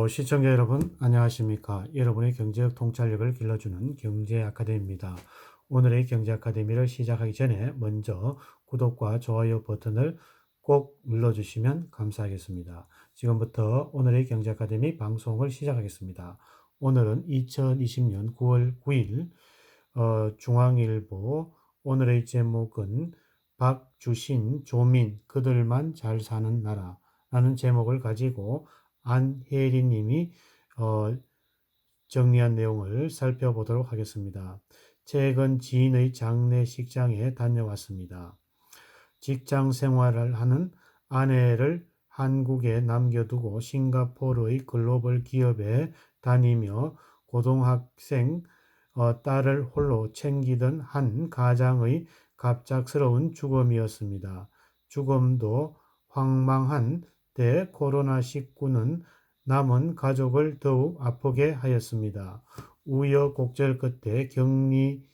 시청자 여러분, 안녕하십니까? 여러분의 경제적 통찰력을 길러주는 경제 아카데미입니다. 오늘의 경제 아카데미를 시작하기 전에 먼저 구독과 좋아요 버튼을 꼭 눌러주시면 감사하겠습니다. 지금부터 오늘의 경제 아카데미 방송을 시작하겠습니다. 오늘은 2020년 9월 9일 중앙일보. 오늘의 제목은 박주신, 조민, 그들만 잘 사는 나라라는 제목을 가지고 안혜리 님이 정리한 내용을 살펴보도록 하겠습니다. 최근 지인의 장례식장에 다녀왔습니다. 직장 생활을 하는 아내를 한국에 남겨두고 싱가포르의 글로벌 기업에 다니며 고등학생 딸을 홀로 챙기던 한 가장의 갑작스러운 죽음이었습니다. 죽음도 황망한 때 코로나19는 남은 가족을 더욱 아프게 하였습니다. 우여곡절 끝에 격리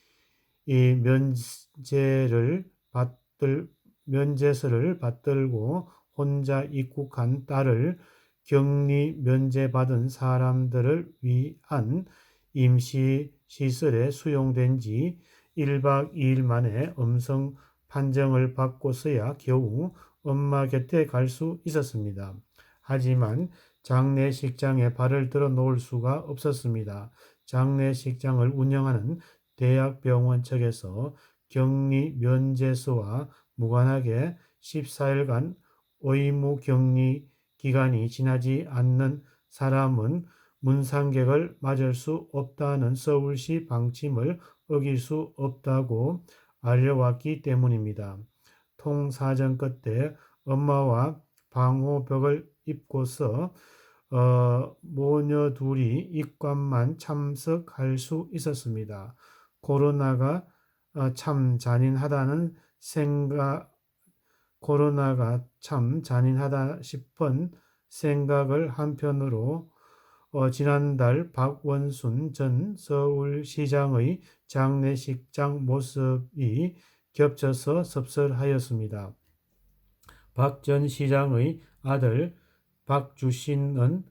면제서를 받들고 혼자 입국한 딸을 격리 면제받은 사람들을 위한 임시 시설에 수용된 지 1박 2일 만에 음성 판정을 받고서야 겨우 엄마 곁에 갈 수 있었습니다. 하지만 장례식장에 발을 들어 놓을 수가 없었습니다. 장례식장을 운영하는 대학병원 측에서 격리 면제서와 무관하게 14일간 의무 격리 기간이 지나지 않는 사람은 문상객을 맞을 수 없다는 서울시 방침을 어길 수 없다고 알려왔기 때문입니다. 통사정 끝에 엄마와 방호벽을 입고서 모녀 둘이 입관만 참석할 수 있었습니다. 코로나가 참 잔인하다는 생각, 코로나가 참 잔인하다 싶은 생각을 한편으로 지난달 박원순 전 서울시장의 장례식장 모습이 겹쳐서 섭섭하였습니다. 박 전 시장의 아들 박주신은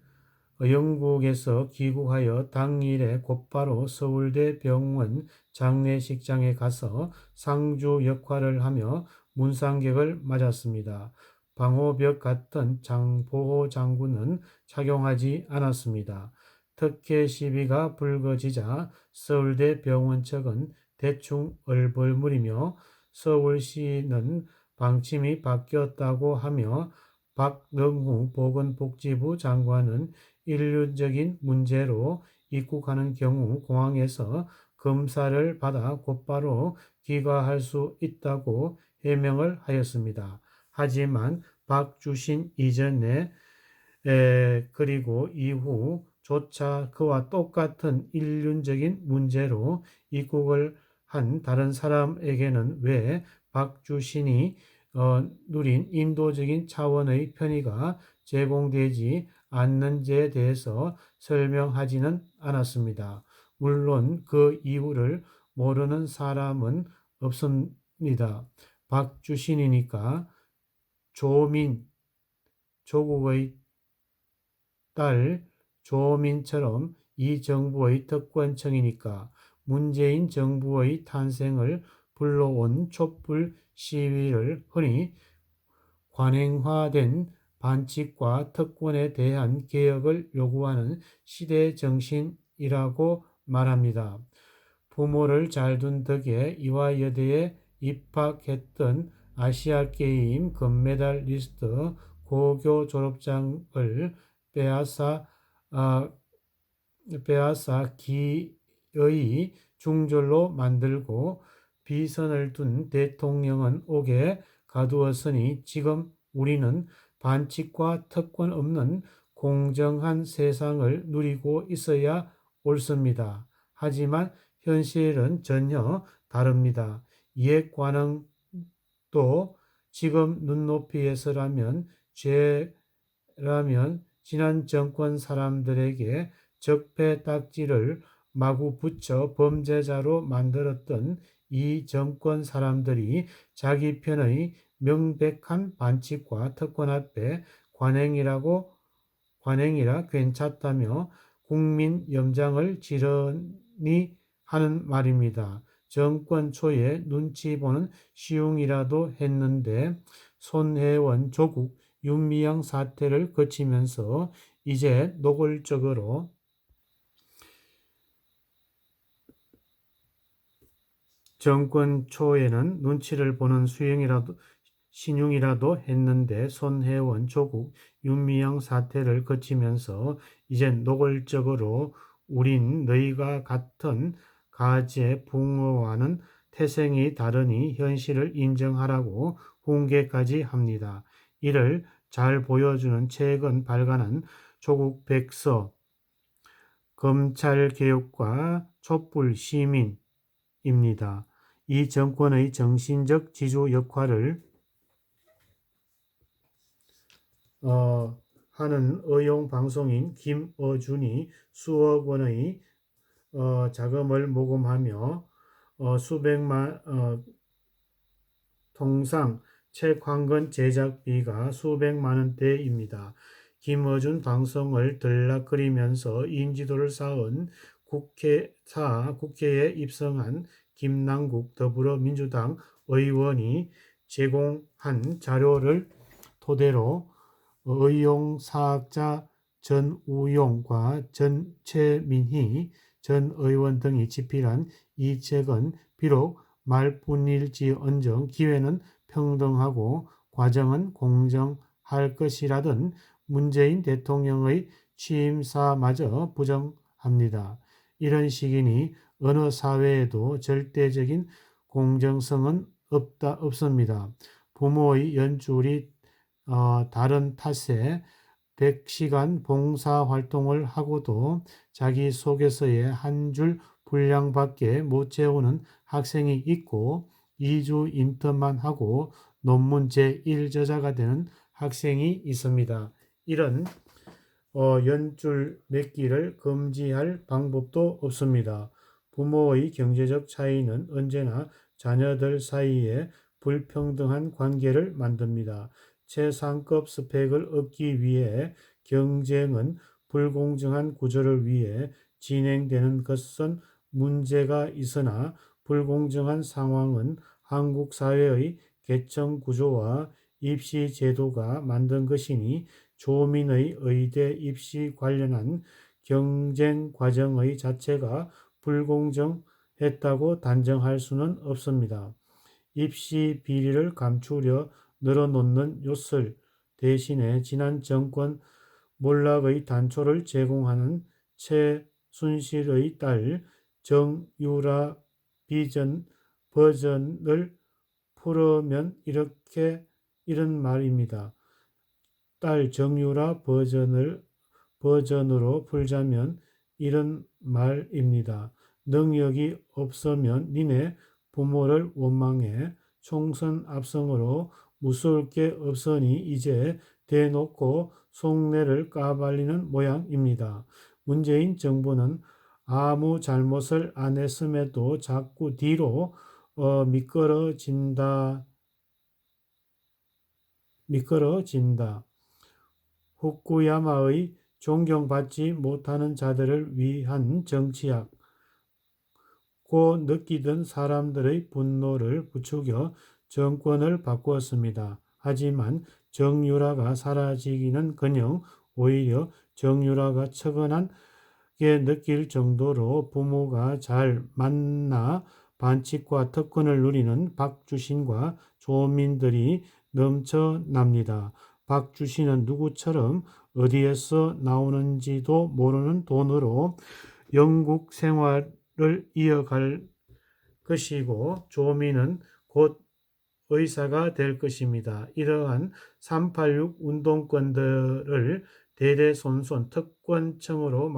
영국에서 귀국하여 당일에 곧바로 서울대 병원 장례식장에 가서 상주 역할을 하며 문상객을 맞았습니다. 방호벽 같은 보호 장구는 착용하지 않았습니다. 특혜 시비가 불거지자 서울대 병원 측은 대충 얼벌무리며 서울시는 방침이 바뀌었다고 하며 박능후 보건복지부 장관은 인륜적인 문제로 입국하는 경우 공항에서 검사를 받아 곧바로 귀가할 수 있다고 해명을 하였습니다. 하지만 박주신 이전에 그리고 이후조차 그와 똑같은 인륜적인 문제로 입국을 한 다른 사람에게는 왜 박주신이 누린 인도적인 차원의 편의가 제공되지 않는지에 대해서 설명하지는 않았습니다. 물론 그 이유를 모르는 사람은 없습니다. 박주신이니까 조민, 조국의 딸 조민처럼 이 정부의 특권층이니까 문재인 정부의 탄생을 불러온 촛불 시위를 흔히 관행화된 반칙과 특권에 대한 개혁을 요구하는 시대 정신이라고 말합니다. 부모를 잘 둔 덕에 이화여대에 입학했던 아시아게임 금메달리스트 고교 졸업장을 빼앗아 기의 중졸로 만들고 비선을 둔 대통령은 옥에 가두었으니 지금 우리는 반칙과 특권 없는 공정한 세상을 누리고 있어야 옳습니다. 하지만 현실은 전혀 다릅니다. 이해 관행도 지금 눈높이에서라면 죄라면 지난 정권 사람들에게 적폐 딱지를 마구 붙여 범죄자로 만들었던 이 정권 사람들이 자기 편의 명백한 반칙과 특권 앞에 관행이라 괜찮다며 국민 염장을 지르니 하는 말입니다. 정권 초에 눈치 보는 시웅이라도 했는데 손혜원 조국 윤미향 사태를 거치면서 이제 노골적으로 정권 초에는 눈치를 보는 신용이라도 했는데 손혜원 조국 윤미향 사태를 거치면서 이젠 노골적으로 우린 너희가 같은 가재 붕어와는 태생이 다르니 현실을 인정하라고 훈계까지 합니다. 이를 잘 보여주는 최근 발간한 조국 백서 검찰개혁과 촛불 시민입니다. 이 정권의 정신적 지주 역할을 하는 의용방송인 김어준이 수억 원의 자금을 모금하며 수백만 통상 책 한 권 제작비가 수백만 원대입니다. 김어준 방송을 들락거리면서 인지도를 쌓은 국회에 입성한 김남국 더불어민주당 의원이 제공한 자료를 토대로 의용사학자 전우용과 최민희 전 의원 등이 집필한 이 책은 비록 말뿐일지언정 기회는 평등하고 과정은 공정할 것이라던 문재인 대통령의 취임사마저 부정합니다. 이런 시기니 어느 사회에도 절대적인 공정성은 없습니다. 부모의 연줄이 다른 탓에 100시간 봉사활동을 하고도 자기소개서에 한 줄 분량밖에 못 채우는 학생이 있고 2주 인턴만 하고 논문 제1저자가 되는 학생이 있습니다. 이런 연줄 맺기를 금지할 방법도 없습니다. 부모의 경제적 차이는 언제나 자녀들 사이에 불평등한 관계를 만듭니다. 최상급 스펙을 얻기 위해 경쟁은 불공정한 구조를 위해 진행되는 것은 문제가 있으나 불공정한 상황은 한국 사회의 계층 구조와 입시 제도가 만든 것이니 조민의 의대 입시 관련한 경쟁 과정의 자체가 불공정했다고 단정할 수는 없습니다. 입시 비리를 감추려 늘어놓는 요술 대신에 지난 정권 몰락의 단초를 제공하는 최순실의 딸 정유라 버전을 풀으면 이런 말입니다. 딸 정유라 버전으로 풀자면 이런 말입니다. 능력이 없으면 니네 부모를 원망해. 총선 압승으로 무서울 게 없으니 이제 대놓고 속내를 까발리는 모양입니다. 문재인 정부는 아무 잘못을 안 했음에도 자꾸 뒤로 미끄러진다. 후쿠야마의 존경받지 못하는 자들을 위한 정치학. 고 느끼던 사람들의 분노를 부추겨 정권을 바꾸었습니다. 하지만 정유라가 사라지기는커녕 오히려 정유라가 척은하게 느낄 정도로 부모가 잘 만나 반칙과 특권을 누리는 박주신과 조민들이 넘쳐납니다. 박주신은 누구처럼 어디에서 나오는지도 모르는 돈으로 영국 생활을 이어갈 것이고 조민은 곧 의사가 될 것입니다. 이러한 386 운동권들을 대대손손 특권층으로